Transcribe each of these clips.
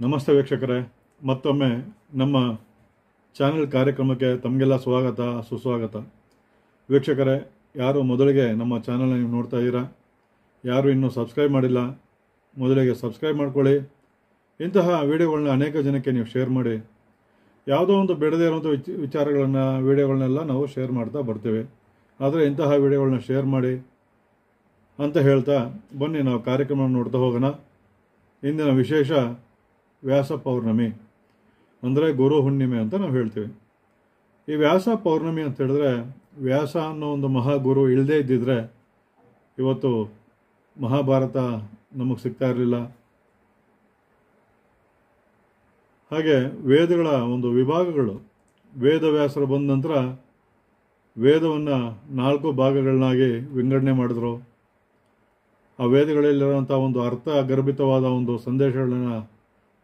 ನಮಸ್ತೆ ವೀಕ್ಷಕರೇ, ಮತ್ತೊಮ್ಮೆ ನಮ್ಮ ಚಾನೆಲ್ ಕಾರ್ಯಕ್ರಮಕ್ಕೆ ತಮಗೆಲ್ಲ ಸ್ವಾಗತ ಸುಸ್ವಾಗತ. ವೀಕ್ಷಕರೇ, ಯಾರು ಮೊದಲಿಗೆ ನಮ್ಮ ಚಾನೆಲ್ನ ನೀವು ನೋಡ್ತಾ ಇದ್ದೀರಾ, ಯಾರು ಇನ್ನೂ ಸಬ್ಸ್ಕ್ರೈಬ್ ಮಾಡಿಲ್ಲ, ಮೊದಲಿಗೆ ಸಬ್ಸ್ಕ್ರೈಬ್ ಮಾಡ್ಕೊಳ್ಳಿ. ಇಂತಹ ವಿಡಿಯೋಗಳನ್ನ ಅನೇಕ ಜನಕ್ಕೆ ನೀವು ಶೇರ್ ಮಾಡಿ. ಯಾವುದೋ ಒಂದು ಬಿಡದೇ ಇರುವಂಥ ವಿಚಾರಗಳನ್ನು ವಿಡಿಯೋಗಳನ್ನೆಲ್ಲ ನಾವು ಶೇರ್ ಮಾಡ್ತಾ ಬರ್ತೀವಿ. ಆದರೆ ಇಂತಹ ವಿಡಿಯೋಗಳನ್ನ ಶೇರ್ ಮಾಡಿ ಅಂತ ಹೇಳ್ತಾ ಬನ್ನಿ ನಾವು ಕಾರ್ಯಕ್ರಮ ನೋಡ್ತಾ ಹೋಗೋಣ. ಇಂದಿನ ವಿಶೇಷ ವ್ಯಾಸ ಪೌರ್ಣಮಿ, ಅಂದರೆ ಗುರು ಹುಣ್ಣಿಮೆ ಅಂತ ನಾವು ಹೇಳ್ತೀವಿ. ಈ ವ್ಯಾಸ ಪೌರ್ಣಮಿ ಅಂತ ಹೇಳಿದ್ರೆ, ವ್ಯಾಸ ಅನ್ನೋ ಒಂದು ಮಹಾಗುರು ಇಲ್ಲದೇ ಇದ್ದಿದ್ರೆ ಇವತ್ತು ಮಹಾಭಾರತ ನಮಗೆ ಸಿಗ್ತಾ ಇರಲಿಲ್ಲ. ಹಾಗೆ ವೇದಗಳ ಒಂದು ವಿಭಾಗಗಳು, ವೇದವ್ಯಾಸರು ಬಂದ ನಂತರ ವೇದವನ್ನು 4 ಭಾಗಗಳನ್ನಾಗಿ ವಿಂಗಡಣೆ ಮಾಡಿದ್ರು. ಆ ವೇದಗಳಲ್ಲಿರುವಂಥ ಒಂದು ಅರ್ಥ ಗರ್ಭಿತವಾದ ಒಂದು ಸಂದೇಶಗಳನ್ನು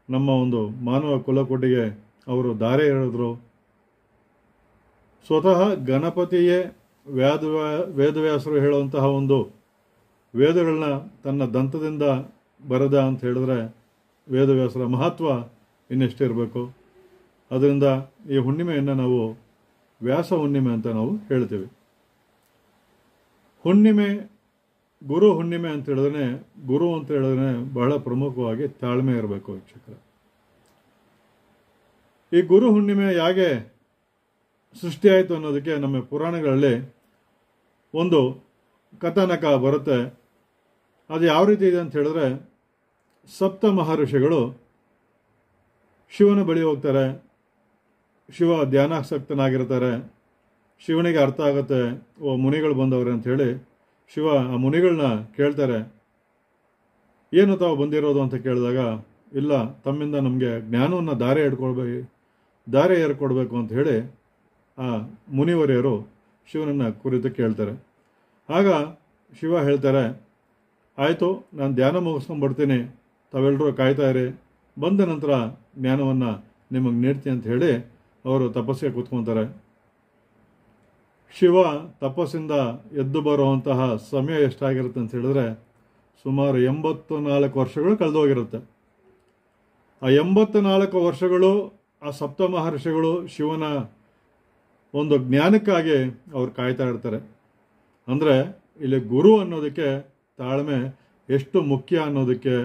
ನಮ್ಮ ಒಂದು ಮಾನವ ಕುಲಕೋಟಿಗೆ ಅವರು ದಾರೆ ಎರೆದ್ರು. ಸ್ವತಃ ಗಣಪತಿಯೇ ವೇದವ್ಯಾಸರು ಹೇಳುವಂತಹ ಒಂದು ವೇದಗಳನ್ನ ತನ್ನ ದಂತದಿಂದ ಬರೆದ ಅಂತ ಹೇಳಿದ್ರೆ ವೇದವ್ಯಾಸರ ಮಹತ್ವ ಇನ್ನೆಷ್ಟಿರಬೇಕು. ಅದರಿಂದ ಈ ಹುಣ್ಣಿಮೆಯನ್ನು ನಾವು ವ್ಯಾಸ ಹುಣ್ಣಿಮೆ ಅಂತ ನಾವು ಹೇಳ್ತೀವಿ. ಹುಣ್ಣಿಮೆ, ಗುರು ಹುಣ್ಣಿಮೆ ಅಂತ ಹೇಳಿದ್ರೆ, ಗುರು ಅಂತ ಹೇಳಿದ್ರೆ ಬಹಳ ಪ್ರಮುಖವಾಗಿ ತಾಳ್ಮೆ ಇರಬೇಕು ವೀಕ್ಷಕರೇ. ಈ ಗುರು ಹುಣ್ಣಿಮೆ ಹೇಗೆ ಸೃಷ್ಟಿಯಾಯಿತು ಅನ್ನೋದಕ್ಕೆ ನಮ್ಮ ಪುರಾಣಗಳಲ್ಲಿ ಒಂದು ಕಥಾನಕ ಬರುತ್ತೆ. ಅದು ಯಾವ ರೀತಿ ಇದೆ ಅಂತ ಹೇಳಿದ್ರೆ, ಸಪ್ತ ಮಹರ್ಷಿಗಳು ಶಿವನ ಬಳಿ ಹೋಗ್ತಾರೆ. ಶಿವ ಧ್ಯಾನಾಸಕ್ತನಾಗಿರ್ತಾರೆ. ಶಿವನಿಗೆ ಅರ್ಥ ಆಗುತ್ತೆ, ಓ ಮುನಿಗಳು ಬಂದವ್ರೆ ಅಂಥೇಳಿ ಶಿವ ಆ ಮುನಿಗಳನ್ನ ಕೇಳ್ತಾರೆ, ಏನು ತಾವು ಬಂದಿರೋದು ಅಂತ ಕೇಳಿದಾಗ, ಇಲ್ಲ, ತಮ್ಮಿಂದ ನಮಗೆ ಜ್ಞಾನವನ್ನು ದಾರೆ ಏರ್ಕೊಡ್ಬೇಕು ಅಂತ ಹೇಳಿ ಆ ಮುನಿವರಿಯರು ಶಿವನನ್ನು ಕುರಿತು ಕೇಳ್ತಾರೆ. ಆಗ ಶಿವ ಹೇಳ್ತಾರೆ, ಆಯಿತು, ನಾನು ಧ್ಯಾನ ಮುಗಿಸ್ಕೊಂಡ್ಬರ್ತೀನಿ, ತಾವೆಲ್ಲರೂ ಕಾಯ್ತಾ ಇರಿ, ಬಂದ ನಂತರ ಜ್ಞಾನವನ್ನು ನಿಮಗೆ ನೀಡ್ತೀನಿ ಅಂತ ಹೇಳಿ ಅವರು ತಪಸ್ಸಿಗೆ ಕೂತ್ಕೊತಾರೆ. ಶಿವ ತಪಸ್ಸಿಂದ ಎದ್ದು ಬರುವಂತಹ ಸಮಯ ಎಷ್ಟಾಗಿರುತ್ತೆ ಅಂತ ಹೇಳಿದ್ರೆ ಸುಮಾರು 84 ವರ್ಷಗಳು ಕಳೆದೋಗಿರುತ್ತೆ. ಆ 84 ವರ್ಷಗಳು ಆ ಸಪ್ತ ಮಹರ್ಷಿಗಳು ಶಿವನ ಒಂದು ಜ್ಞಾನಕ್ಕಾಗಿ ಅವ್ರು ಕಾಯ್ತಾ ಇರ್ತಾರೆ. ಅಂದರೆ ಇಲ್ಲಿ ಗುರು ಅನ್ನೋದಕ್ಕೆ ತಾಳ್ಮೆ ಎಷ್ಟು ಮುಖ್ಯ ಅನ್ನೋದಕ್ಕೆ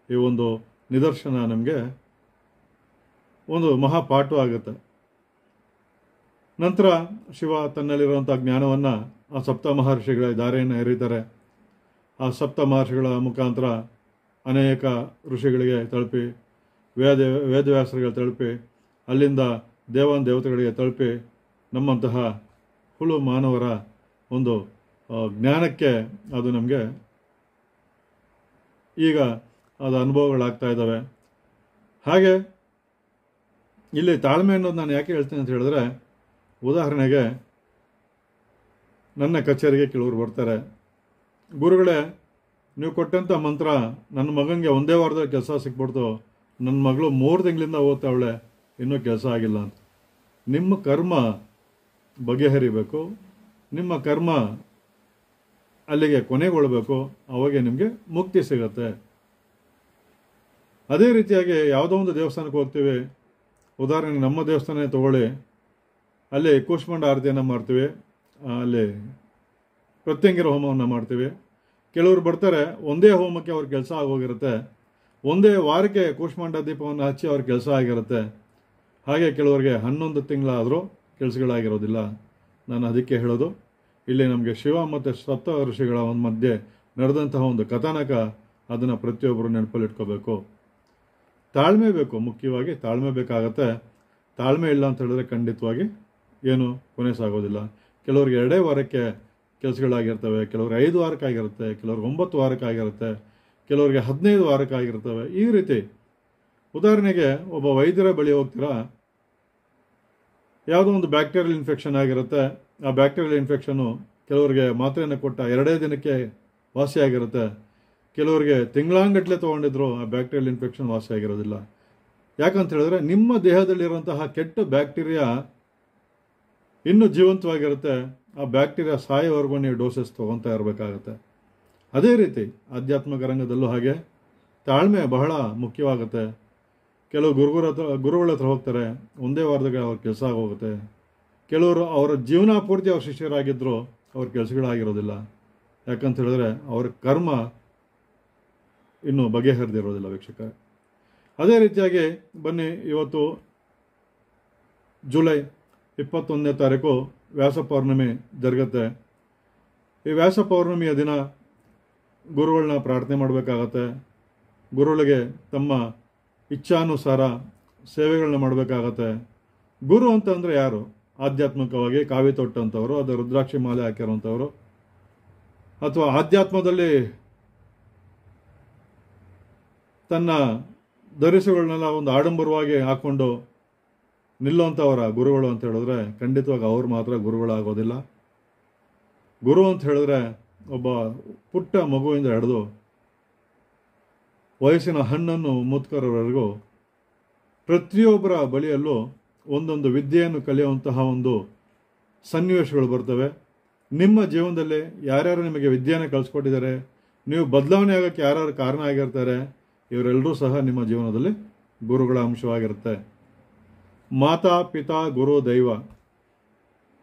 ಈ ಒಂದು ನಿದರ್ಶನ ನಮಗೆ ಒಂದು ಮಹಾಪಾಠವಾಗುತ್ತೆ. ನಂತರ ಶಿವ ತನ್ನಲ್ಲಿರುವಂಥ ಜ್ಞಾನವನ್ನು ಆ ಸಪ್ತ ಮಹರ್ಷಿಗಳ ದಾರಿಯನ್ನು ಎರೀತಾರೆ. ಆ ಸಪ್ತ ಮಹರ್ಷಿಗಳ ಮುಖಾಂತರ ಅನೇಕ ಋಷಿಗಳಿಗೆ ತಲುಪಿ, ವೇದವ್ಯಾಸರಿಗೆ ತಲುಪಿ, ಅಲ್ಲಿಂದ ದೇವತೆಗಳಿಗೆ ತಲುಪಿ, ನಮ್ಮಂತಹ ಹುಳು ಮಾನವರ ಒಂದು ಜ್ಞಾನಕ್ಕೆ ಅದು ನಮಗೆ ಈಗ ಅದು ಅನುಭವಗಳಾಗ್ತಾ ಇದ್ದಾವೆ. ಹಾಗೆ ಇಲ್ಲಿ ತಾಳ್ಮೆ ಅನ್ನೋದು ನಾನು ಯಾಕೆ ಹೇಳ್ತೀನಿ ಅಂತ ಹೇಳಿದ್ರೆ, ಉದಾಹರಣೆಗೆ ನನ್ನ ಕಚೇರಿಗೆ ಕೆಲವರು ಬರ್ತಾರೆ, ಗುರುಗಳೇ ನೀವು ಕೊಟ್ಟಂಥ ಮಂತ್ರ ನನ್ನ ಮಗನಿಗೆ ಒಂದೇ ವಾರದಲ್ಲಿ ಕೆಲಸ ಸಿಕ್ಬಿಡ್ತು, ನನ್ನ ಮಗಳು 3 ತಿಂಗಳಿಂದ ಓದ್ತಾವಳೆ, ಇನ್ನೂ ಕೆಲಸ ಆಗಿಲ್ಲ ಅಂತ. ನಿಮ್ಮ ಕರ್ಮ ಬಗೆಹರಿಬೇಕು, ನಿಮ್ಮ ಕರ್ಮ ಅಲ್ಲಿಗೆ ಕೊನೆಗೊಳ್ಳಬೇಕು, ಅವಾಗೆ ನಿಮಗೆ ಮುಕ್ತಿ ಸಿಗತ್ತೆ. ಅದೇ ರೀತಿಯಾಗಿ ಯಾವುದೋ ಒಂದು ದೇವಸ್ಥಾನಕ್ಕೆ ಹೋಗ್ತೀವಿ, ಉದಾಹರಣೆಗೆ ನಮ್ಮ ದೇವಸ್ಥಾನ ತಗೊಳ್ಳಿ, ಅಲ್ಲಿ ಕೂಷ್ಮಾಂಡ ಆರತಿಯನ್ನು ಮಾಡ್ತೀವಿ, ಅಲ್ಲಿ ಪ್ರತ್ಯಂಗಿರ ಹೋಮವನ್ನು ಮಾಡ್ತೀವಿ. ಕೆಲವರು ಬರ್ತಾರೆ, ಒಂದೇ ಹೋಮಕ್ಕೆ ಅವ್ರ ಕೆಲಸ ಆಗೋಗಿರುತ್ತೆ, ಒಂದೇ ವಾರಕ್ಕೆ ಕೂಷ್ಮಾಂಡ ದೀಪವನ್ನು ಹಚ್ಚಿ ಅವ್ರ ಕೆಲಸ ಆಗಿರುತ್ತೆ. ಹಾಗೆ ಕೆಲವರಿಗೆ 11 ತಿಂಗಳಾದರೂ ಕೆಲಸಗಳಾಗಿರೋದಿಲ್ಲ. ನಾನು ಅದಕ್ಕೆ ಹೇಳೋದು, ಇಲ್ಲಿ ನಮಗೆ ಶಿವ ಮತ್ತು ಸಪ್ತ ಋಷಿಗಳ ಒಂದು ಮಧ್ಯೆ ನಡೆದಂತಹ ಒಂದು ಕಥಾನಕ, ಅದನ್ನು ಪ್ರತಿಯೊಬ್ಬರು ನೆನಪಲ್ಲಿಟ್ಕೋಬೇಕು. ತಾಳ್ಮೆ ಬೇಕು, ಮುಖ್ಯವಾಗಿ ತಾಳ್ಮೆ ಬೇಕಾಗತ್ತೆ. ತಾಳ್ಮೆ ಇಲ್ಲ ಅಂತ ಹೇಳಿದ್ರೆ ಖಂಡಿತವಾಗಿ ಏನು ಕೊನೆ ಸಾಗೋದಿಲ್ಲ. ಕೆಲವ್ರಿಗೆ 2 ವಾರಕ್ಕೆ ಕೆಲಸಗಳಾಗಿರ್ತವೆ, ಕೆಲವ್ರಿಗೆ 5 ವಾರಕ್ಕಾಗಿರುತ್ತೆ, ಕೆಲವ್ರಿಗೆ 9 ವಾರಕ್ಕಾಗಿರುತ್ತೆ, ಕೆಲವರಿಗೆ 15 ವಾರಕ್ಕಾಗಿರ್ತವೆ. ಈ ರೀತಿ ಉದಾಹರಣೆಗೆ ಒಬ್ಬ ವೈದ್ಯರ ಬಳಿ ಹೋಗ್ತೀರಾ, ಯಾವುದೋ ಒಂದು ಬ್ಯಾಕ್ಟೀರಿಯಲ್ ಇನ್ಫೆಕ್ಷನ್ ಆಗಿರುತ್ತೆ. ಆ ಬ್ಯಾಕ್ಟೀರಿಯಲ್ ಇನ್ಫೆಕ್ಷನ್ನು ಕೆಲವರಿಗೆ ಮಾತ್ರೆಯನ್ನು ಕೊಟ್ಟ 2 ದಿನಕ್ಕೆ ವಾಸಿಯಾಗಿರುತ್ತೆ, ಕೆಲವರಿಗೆ ತಿಂಗಳಾಂಗಟ್ಲೆ ತೊಗೊಂಡಿದ್ರು ಆ ಬ್ಯಾಕ್ಟೀರಿಯಲ್ ಇನ್ಫೆಕ್ಷನ್ ವಾಸಿಯಾಗಿರೋದಿಲ್ಲ. ಯಾಕಂತ ಹೇಳಿದ್ರೆ ನಿಮ್ಮ ದೇಹದಲ್ಲಿರುವಂತಹ ಕೆಟ್ಟ ಬ್ಯಾಕ್ಟೀರಿಯಾ ಇನ್ನೂ ಜೀವಂತವಾಗಿರುತ್ತೆ. ಆ ಬ್ಯಾಕ್ಟೀರಿಯಾ ಸಾಯೋವರೆಗೂ ನೀವು ಡೋಸಸ್ ತೊಗೊತಾ ಇರಬೇಕಾಗತ್ತೆ. ಅದೇ ರೀತಿ ಆಧ್ಯಾತ್ಮಿಕ ರಂಗದಲ್ಲೂ ಹಾಗೆ ತಾಳ್ಮೆ ಬಹಳ ಮುಖ್ಯವಾಗುತ್ತೆ. ಕೆಲವು ಗುರುಗಳ ಹತ್ರ ಹೋಗ್ತಾರೆ, ಒಂದೇ ವಾರದಾಗ ಅವ್ರ ಕೆಲಸ ಆಗೋಗುತ್ತೆ. ಕೆಲವರು ಅವರ ಜೀವನ ಪೂರ್ತಿ ಅವ್ರ ಶಿಷ್ಯರಾಗಿದ್ದರೂ ಅವ್ರ ಕೆಲಸಗಳಾಗಿರೋದಿಲ್ಲ. ಯಾಕಂತ ಹೇಳಿದ್ರೆ ಅವ್ರ ಕರ್ಮ ಇನ್ನೂ ಬಗೆಹರಿದಿರೋದಿಲ್ಲ ವೀಕ್ಷಕ. ಅದೇ ರೀತಿಯಾಗಿ ಬನ್ನಿ, ಇವತ್ತು ಜುಲೈ 21ನೇ ತಾರೀಕು ವ್ಯಾಸ ಪೌರ್ಣಮಿ ಜರುಗುತ್ತೆ. ಈ ವ್ಯಾಸ ಪೌರ್ಣಮಿಯ ದಿನ ಗುರುಗಳನ್ನ ಪ್ರಾರ್ಥನೆ ಮಾಡಬೇಕಾಗತ್ತೆ. ಗುರುಗಳಿಗೆ ತಮ್ಮ ಇಚ್ಛಾನುಸಾರ ಸೇವೆಗಳನ್ನ ಮಾಡಬೇಕಾಗತ್ತೆ. ಗುರು ಅಂತಂದರೆ ಯಾರು? ಆಧ್ಯಾತ್ಮಿಕವಾಗಿ ಕಾವಿ ತೊಟ್ಟಂಥವ್ರು, ಅದು ರುದ್ರಾಕ್ಷಿ ಮಾಲೆ ಹಾಕಿರೋಂಥವ್ರು, ಅಥವಾ ಆಧ್ಯಾತ್ಮದಲ್ಲಿ ತನ್ನ ಧರಿಸುಗಳನ್ನೆಲ್ಲ ಒಂದು ಆಡಂಬರವಾಗಿ ಹಾಕ್ಕೊಂಡು ನಿಲ್ಲುವಂಥವರ ಗುರುಗಳು ಅಂತ ಹೇಳಿದ್ರೆ ಖಂಡಿತವಾಗಿ ಅವ್ರು ಮಾತ್ರ ಗುರುಗಳಾಗೋದಿಲ್ಲ. ಗುರು ಅಂತ ಹೇಳಿದ್ರೆ ಒಬ್ಬ ಪುಟ್ಟ ಮಗುವಿಂದ ಹಿಡಿದು ವಯಸ್ಸಿನ ಹಣ್ಣನ್ನು ಮುತ್ಕರವರೆಗೂ ಪ್ರತಿಯೊಬ್ಬರ ಬಳಿಯಲ್ಲೂ ಒಂದೊಂದು ವಿದ್ಯೆಯನ್ನು ಕಲಿಯುವಂತಹ ಒಂದು ಸನ್ನಿವೇಶಗಳು ಬರ್ತವೆ. ನಿಮ್ಮ ಜೀವನದಲ್ಲಿ ಯಾರ್ಯಾರು ನಿಮಗೆ ವಿದ್ಯೆಯನ್ನು ಕಲಿಸ್ಕೊಟ್ಟಿದ್ದಾರೆ, ನೀವು ಬದಲಾವಣೆ ಆಗೋಕ್ಕೆ ಯಾರ್ಯಾರು ಕಾರಣ ಆಗಿರ್ತಾರೆ, ಇವರೆಲ್ಲರೂ ಸಹ ನಿಮ್ಮ ಜೀವನದಲ್ಲಿ ಗುರುಗಳ ಅಂಶವಾಗಿರುತ್ತೆ. ಮಾತಾ ಪಿತಾ ಗುರು ದೈವ.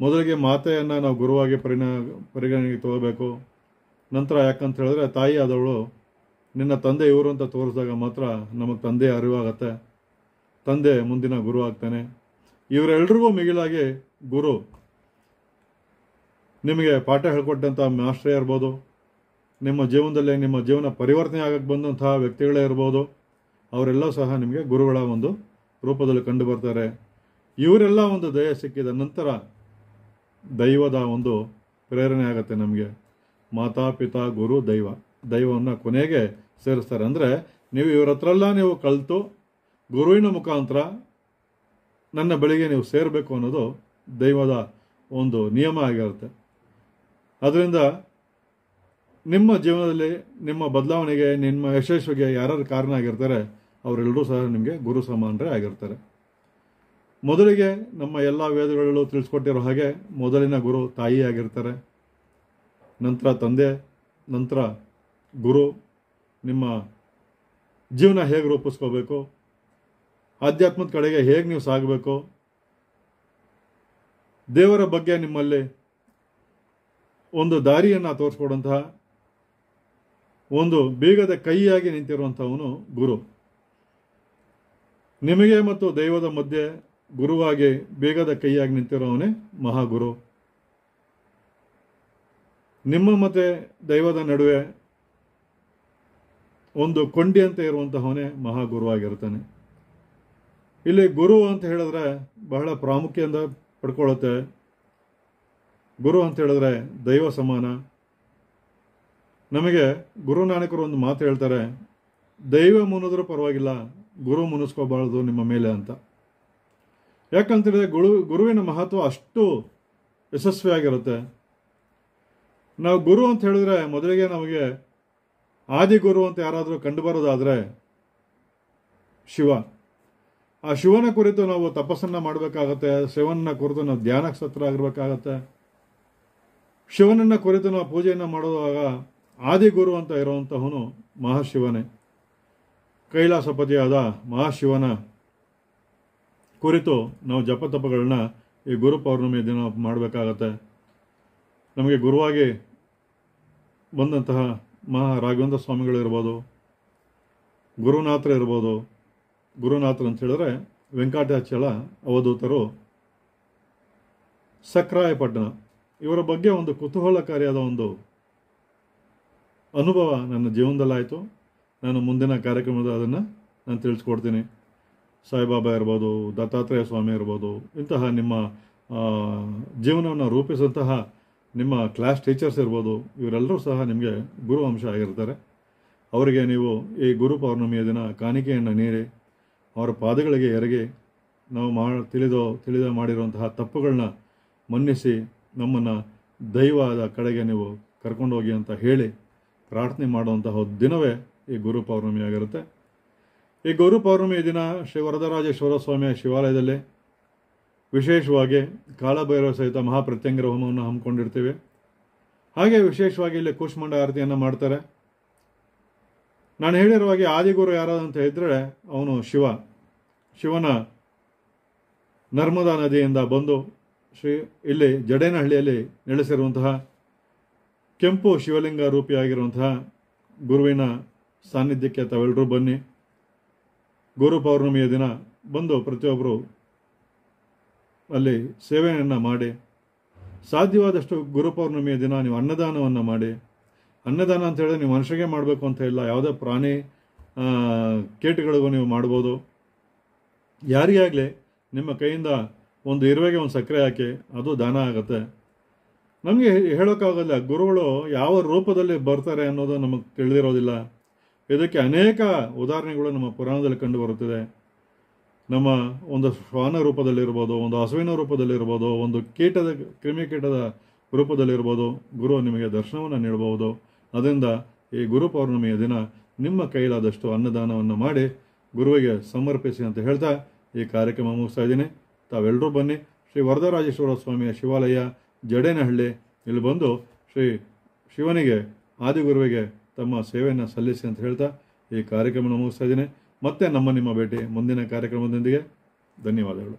ಮೊದಲಿಗೆ ಮಾತೆಯನ್ನು ನಾವು ಗುರುವಾಗಿ ಪರಿಗಣನೆಗೆ ತಗೋಬೇಕು. ನಂತರ ಯಾಕಂತ ಹೇಳಿದ್ರೆ ತಾಯಿ ಆದವಳು ನಿನ್ನ ತಂದೆ ಇವರು ಅಂತ ತೋರಿಸಿದಾಗ ಮಾತ್ರ ನಮಗೆ ತಂದೆ ಅರಿವಾಗತ್ತೆ, ತಂದೆ ಮುಂದಿನ ಗುರು ಆಗ್ತಾನೆ. ಇವರೆಲ್ರಿಗೂ ಮಿಗಿಲಾಗಿ ಗುರು ನಿಮಗೆ ಪಾಠ ಹೇಳ್ಕೊಟ್ಟಂಥ ಮಾಸ್ಟ್ರೇ ಇರ್ಬೋದು, ನಿಮ್ಮ ಜೀವನದಲ್ಲಿ ನಿಮ್ಮ ಜೀವನ ಪರಿವರ್ತನೆ ಆಗಕ್ಕೆ ಬಂದಂತಹ ವ್ಯಕ್ತಿಗಳೇ ಇರ್ಬೋದು, ಅವರೆಲ್ಲ ಸಹ ನಿಮಗೆ ಗುರುಗಳ ಒಂದು ರೂಪದಲ್ಲಿ ಕಂಡು ಬರ್ತಾರೆ. ಇವರೆಲ್ಲ ಒಂದು ದಯ ಸಿಕ್ಕಿದ ನಂತರ ದೈವದ ಒಂದು ಪ್ರೇರಣೆ ಆಗುತ್ತೆ ನಮಗೆ. ಮಾತಾ ಪಿತಾ ಗುರು ದೈವ, ದೈವವನ್ನು ಕೊನೆಗೆ ಸೇರಿಸ್ತಾರೆ. ಅಂದರೆ ನೀವು ಇವ್ರ ಹತ್ರೆಲ್ಲ ನೀವು ಕಲಿತು ಗುರುವಿನ ಮುಖಾಂತರ ನನ್ನ ಬಳಿಗೆ ನೀವು ಸೇರಬೇಕು ಅನ್ನೋದು ದೈವದ ಒಂದು ನಿಯಮ ಆಗಿರುತ್ತೆ. ಅದರಿಂದ ನಿಮ್ಮ ಜೀವನದಲ್ಲಿ ನಿಮ್ಮ ಬದಲಾವಣೆಗೆ, ನಿಮ್ಮ ಯಶಸ್ವಿಗೆ ಯಾರ್ಯಾರು ಕಾರಣ ಆಗಿರ್ತಾರೆ ಅವರೆಲ್ಲರೂ ಸಹ ನಿಮಗೆ ಗುರು ಸಮಾನರೇ ಆಗಿರ್ತಾರೆ. ಮೊದಲಿಗೆ ನಮ್ಮ ಎಲ್ಲ ವೇದಗಳಲ್ಲೂ ತಿಳಿಸ್ಕೊಟ್ಟಿರೋ ಹಾಗೆ ಮೊದಲಿನ ಗುರು ತಾಯಿ ಆಗಿರ್ತಾರೆ, ನಂತರ ತಂದೆ, ನಂತರ ಗುರು. ನಿಮ್ಮ ಜೀವನ ಹೇಗೆ ರೂಪಿಸ್ಕೋಬೇಕು, ಆಧ್ಯಾತ್ಮದ ಕಡೆಗೆ ಹೇಗೆ ನೀವು ಸಾಗಬೇಕು, ದೇವರ ಬಗ್ಗೆ ನಿಮ್ಮಲ್ಲಿ ಒಂದು ದಾರಿಯನ್ನು ತೋರಿಸ್ಕೊಡುವಂತಹ ಒಂದು ಬೀಗದ ಕೈಯಾಗಿ ನಿಂತಿರುವಂಥವನು ಗುರು. ನಿಮಗೆ ಮತ್ತು ದೈವದ ಮಧ್ಯೆ ಗುರುವಾಗಿ ಬೀಗದ ಕೈಯಾಗಿ ನಿಂತಿರೋವನೇ ಮಹಾಗುರು. ನಿಮ್ಮ ಮತ್ತು ದೈವದ ನಡುವೆ ಒಂದು ಕೊಂಡಿಯಂತೆ ಇರುವಂತಹವನೇ ಮಹಾಗುರುವಾಗಿರ್ತಾನೆ. ಇಲ್ಲಿ ಗುರು ಅಂತ ಹೇಳಿದ್ರೆ ಬಹಳ ಪ್ರಾಮುಖ್ಯದಿಂದ ಪಡ್ಕೊಳ್ಳುತ್ತೆ. ಗುರು ಅಂತ ಹೇಳಿದ್ರೆ ದೈವ ಸಮಾನ. ನಮಗೆ ಗುರುನಾನಕರು ಒಂದು ಮಾತು ಹೇಳ್ತಾರೆ, ದೈವ ಮುನಿದ್ರೂ ಪರವಾಗಿಲ್ಲ, ಗುರು ಮುನಿಸ್ಕೋಬಾರ್ದು ನಿಮ್ಮ ಮೇಲೆ ಅಂತ. ಯಾಕಂತೇಳಿದ್ರೆ ಗುರುವಿನ ಮಹತ್ವ ಅಷ್ಟು ಯಶಸ್ವಿಯಾಗಿರುತ್ತೆ. ನಾವು ಗುರು ಅಂತ ಹೇಳಿದ್ರೆ ಮೊದಲಿಗೆ ನಮಗೆ ಆದಿಗುರು ಅಂತ ಯಾರಾದರೂ ಕಂಡುಬರೋದಾದರೆ ಶಿವ. ಆ ಶಿವನ ಕುರಿತು ನಾವು ತಪಸ್ಸನ್ನು ಮಾಡಬೇಕಾಗತ್ತೆ, ಶಿವನ ಕುರಿತು ನಾವು ಧ್ಯಾನಕ್ಕೆ ಸತ್ತರಾಗಿರ್ಬೇಕಾಗತ್ತೆ. ಶಿವನನ್ನ ಕುರಿತು ನಾವು ಪೂಜೆಯನ್ನು ಮಾಡುವಾಗ ಆದಿಗುರು ಅಂತ ಇರುವಂತಹವನು ಮಹಾಶಿವನೇ. ಕೈಲಾಸಪತಿಯಾದ ಮಹಾಶಿವನ ಕುರಿತು ನಾವು ಜಪತಪಗಳನ್ನ ಈ ಗುರು ಪೌರ್ಣಮಿ ದಿನ ಮಾಡಬೇಕಾಗತ್ತೆ. ನಮಗೆ ಗುರುವಾಗಿ ಬಂದಂತಹ ರಾಘವೇಂದ್ರ ಸ್ವಾಮಿಗಳು ಇರ್ಬೋದು, ಗುರುನಾಥರು ಇರ್ಬೋದು. ಗುರುನಾಥರು ಅಂತ ಹೇಳಿದ್ರೆ ವೆಂಕಟಾಚಲ ಅವಧೂತರು, ಸಕ್ರಾಯಪಟ್ಟಣ. ಇವರ ಬಗ್ಗೆ ಒಂದು ಕುತೂಹಲಕಾರಿಯಾದ ಒಂದು ಅನುಭವ ನನ್ನ ಜೀವನದಲ್ಲಾಯಿತು. ನಾನು ಮುಂದಿನ ಕಾರ್ಯಕ್ರಮದ ಅದನ್ನು ನಾನು ತಿಳಿಸ್ಕೊಡ್ತೀನಿ. ಸಾಯಿಬಾಬಾ ಇರ್ಬೋದು, ದತ್ತಾತ್ರೇಯ ಸ್ವಾಮಿ ಇರ್ಬೋದು, ಇಂತಹ ನಿಮ್ಮ ಜೀವನವನ್ನು ರೂಪಿಸುವಂತಹ ನಿಮ್ಮ ಕ್ಲಾಸ್ ಟೀಚರ್ಸ್ ಇರ್ಬೋದು, ಇವರೆಲ್ಲರೂ ಸಹ ನಿಮಗೆ ಗುರು ಅಂಶ ಆಗಿರ್ತಾರೆ. ಅವರಿಗೆ ನೀವು ಈ ಗುರು ಪೌರ್ಣಮಿಯ ದಿನ ಕಾಣಿಕೆಯನ್ನು ನೀಡಿ ಅವರ ಪಾದಗಳಿಗೆ ಎರಗಿ ನಾವು ತಿಳಿದ ಮಾಡಿರುವಂತಹ ತಪ್ಪುಗಳನ್ನ ಮನ್ನಿಸಿ ನಮ್ಮನ್ನು ದೈವದ ಕಡೆಗೆ ನೀವು ಕರ್ಕೊಂಡೋಗಿ ಅಂತ ಹೇಳಿ ಪ್ರಾರ್ಥನೆ ಮಾಡುವಂತಹ ದಿನವೇ ಈ ಗುರು ಪೌರ್ಣಮಿ ಆಗಿರುತ್ತೆ. ಈ ಗುರು ಪೌರ್ಣಮಿ ದಿನ ಶ್ರೀ ವರದರಾಜೇಶ್ವರ ಸ್ವಾಮಿಯ ಶಿವಾಲಯದಲ್ಲಿ ವಿಶೇಷವಾಗಿ ಕಾಳಭೈರವ ಸಹಿತ ಮಹಾಪ್ರತ್ಯಂಗರ ಹೋಮವನ್ನು ಹಮ್ಮಿಕೊಂಡಿರ್ತೀವಿ. ಹಾಗೆ ವಿಶೇಷವಾಗಿ ಇಲ್ಲಿ ಕೂಷ್ಮಾಂಡ ಆರತಿಯನ್ನು ಮಾಡ್ತಾರೆ. ನಾನು ಹೇಳಿರುವ ಹಾಗೆ ಆದಿಗುರು ಯಾರಾದಂತ ಇದ್ದರೆ ಅವನು ಶಿವ. ಶಿವನ ನರ್ಮದಾ ನದಿಯಿಂದ ಬಂದು ಇಲ್ಲಿ ಜಡೇನಹಳ್ಳಿಯಲ್ಲಿ ನೆಲೆಸಿರುವಂತಹ ಕೆಂಪು ಶಿವಲಿಂಗ ರೂಪಿಯಾಗಿರುವಂತಹ ಗುರುವಿನ ಸಾನ್ನಿಧ್ಯಕ್ಕೆ ತಾವೆಲ್ಲರೂ ಬನ್ನಿ. ಗುರು ಪೌರ್ಣಮಿಯ ದಿನ ಬಂದು ಪ್ರತಿಯೊಬ್ಬರು ಅಲ್ಲಿ ಸೇವೆಯನ್ನು ಮಾಡಿ, ಸಾಧ್ಯವಾದಷ್ಟು ಗುರು ಪೌರ್ಣಮಿಯ ದಿನ ನೀವು ಅನ್ನದಾನವನ್ನು ಮಾಡಿ. ಅನ್ನದಾನ ಅಂತ ಹೇಳಿದ್ರೆ ನೀವು ಮನುಷ್ಯಗೆ ಮಾಡಬೇಕು ಅಂತ ಇಲ್ಲ, ಯಾವುದೇ ಪ್ರಾಣಿ ಕೀಟಗಳಿಗೂ ನೀವು ಮಾಡ್ಬೋದು. ಯಾರಿಗೇ ಆಗಲಿ ನಿಮ್ಮ ಕೈಯಿಂದ ಒಂದು ಇರುವೆಗೆ ಒಂದು ಸಕ್ಕರೆ ಹಾಕಿ, ಅದು ದಾನ ಆಗುತ್ತೆ. ನಮಗೆ ಹೇಳೋಕ್ಕಾಗಲ್ಲ ಗುರುಗಳು ಯಾವ ರೂಪದಲ್ಲಿ ಬರ್ತಾರೆ ಅನ್ನೋದು ನಮಗೆ ತಿಳಿದಿರೋದಿಲ್ಲ. ಇದಕ್ಕೆ ಅನೇಕ ಉದಾಹರಣೆಗಳು ನಮ್ಮ ಪುರಾಣದಲ್ಲಿ ಕಂಡು ಬರುತ್ತಿದೆ. ನಮ್ಮ ಒಂದು ಶ್ವಾನ ರೂಪದಲ್ಲಿರ್ಬೋದು, ಒಂದು ಹಸುವಿನ ರೂಪದಲ್ಲಿರ್ಬೋದು, ಒಂದು ಕ್ರಿಮಿಕೀಟದ ರೂಪದಲ್ಲಿರ್ಬೋದು, ಗುರು ನಿಮಗೆ ದರ್ಶನವನ್ನು ನೀಡಬಹುದು. ಅದರಿಂದ ಈ ಗುರು ಪೌರ್ಣಮಿಯ ದಿನ ನಿಮ್ಮ ಕೈಲಾದಷ್ಟು ಅನ್ನದಾನವನ್ನು ಮಾಡಿ ಗುರುವಿಗೆ ಸಮರ್ಪಿಸಿ ಅಂತ ಹೇಳ್ತಾ ಈ ಕಾರ್ಯಕ್ರಮ ಮುಗಿಸ್ತಾ ಇದ್ದೀನಿ. ತಾವೆಲ್ಲರೂ ಬನ್ನಿ. ಶ್ರೀ ವರದರಾಜೇಶ್ವರ ಸ್ವಾಮಿಯ ಶಿವಾಲಯ ಜಡೇನಹಳ್ಳಿ, ಇಲ್ಲಿ ಬಂದು ಶ್ರೀ ಶಿವನಿಗೆ ಆದಿಗುರುವಿಗೆ ತಮ್ಮ ಸೇವೆಯನ್ನು ಸಲ್ಲಿಸಿ ಅಂತ ಹೇಳ್ತಾ ಈ ಕಾರ್ಯಕ್ರಮ ಮುಗಿಸ್ತಾ ಇದ್ದೀನಿ. ಮತ್ತೆ ನಿಮ್ಮ ಭೇಟಿ ಮುಂದಿನ ಕಾರ್ಯಕ್ರಮದೊಂದಿಗೆ. ಧನ್ಯವಾದಗಳು.